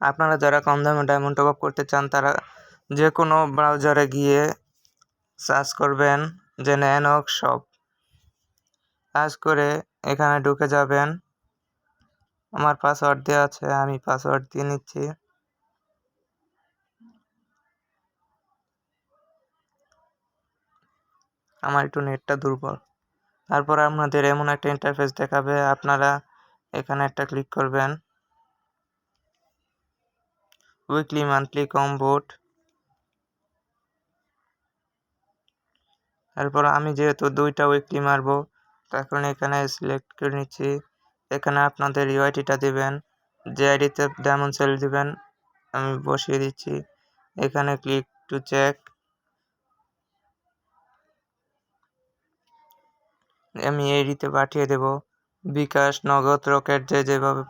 আপনারা যারা কম দামে ডায়মন্ড টপ আপ করতে চান তারা যে কোনো ব্রাউজারে গিয়ে সার্চ করবেন যে ন্যানক শপ, সার্চ করে এখানে ঢুকে যাবেন। আমার পাসওয়ার্ড দেওয়া আছে, আমি পাসওয়ার্ড দিয়ে নিচ্ছি। আমার একটু নেটটা দুর্বল। তারপর আপনাদের এমন একটা ইন্টারফেস দেখাবে, আপনারা এখানে একটা ক্লিক করবেন উইকলি মান্থলি কম্বোট। তারপর আমি যেহেতু 2টা উইকলি মারবো তার কারণে এখানে সিলেক্ট করে নিচ্ছি। এখানে আপনাদের ইউআইডিটা দিবেন, যে আইডিতে ডায়মন্ড সেল দিবেন আমি বসিয়ে দিচ্ছি। এখানে ক্লিক টু চেক, আমি এইডিতে পাঠিয়ে দেব। বিকাশ, নগদ, রকেট যেভাবে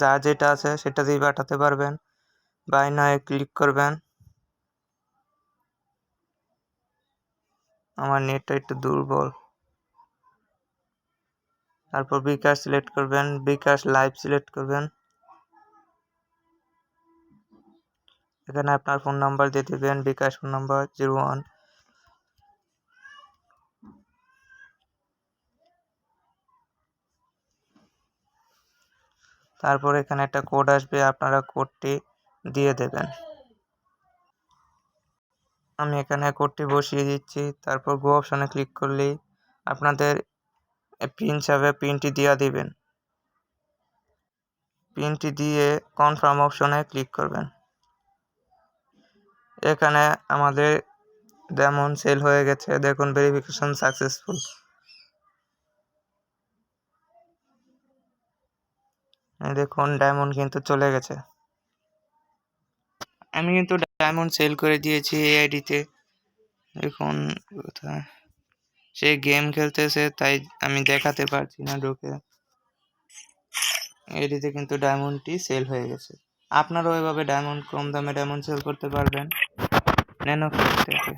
যা যেটা আছে সেটা দিয়ে পাঠাতে পারবেন। বাই নাও ক্লিক করবেন। আমার নেটটা একটু দুর্বল। তারপর বিকাশ সিলেক্ট করবেন, বিকাশ লাইভ সিলেক্ট করবেন। এখানে আপনার ফোন নাম্বার দিয়ে দেবেন, বিকাশ ফোন নাম্বার 01। তারপর এখানে একটা কোড আসবে, আপনারা কোডটি দিয়ে দেবেন। আমি এখানে কোডটি বসিয়ে দিচ্ছি। তারপর গো অপশনে ক্লিক করলেই আপনাদের পিন চাবে, পিনটি দিয়ে দিবেন। পিনটি দিয়ে কনফার্ম অপশনে ক্লিক করবেন। এখানে আমাদের ডায়মন্ড সেল হয়ে গেছে, দেখুন ভেরিফিকেশন সাকসেসফুল। দেখুন ডায়মন্ড কিন্তু চলে গেছে। আমি কিন্তু ডায়মন্ড সেল করে দিয়েছি এই আইডিতে। দেখুন কোথায় সে গেম খেলতেছে, তাই আমি দেখাতে পারছি না ঢুকে। এটিতে কিন্তু ডায়মন্ডটি সেল হয়ে গেছে। আপনারাও এভাবে ডায়মন্ড কম দামে ডায়মন্ড সেল করতে পারবেন ন্যানো থেকে।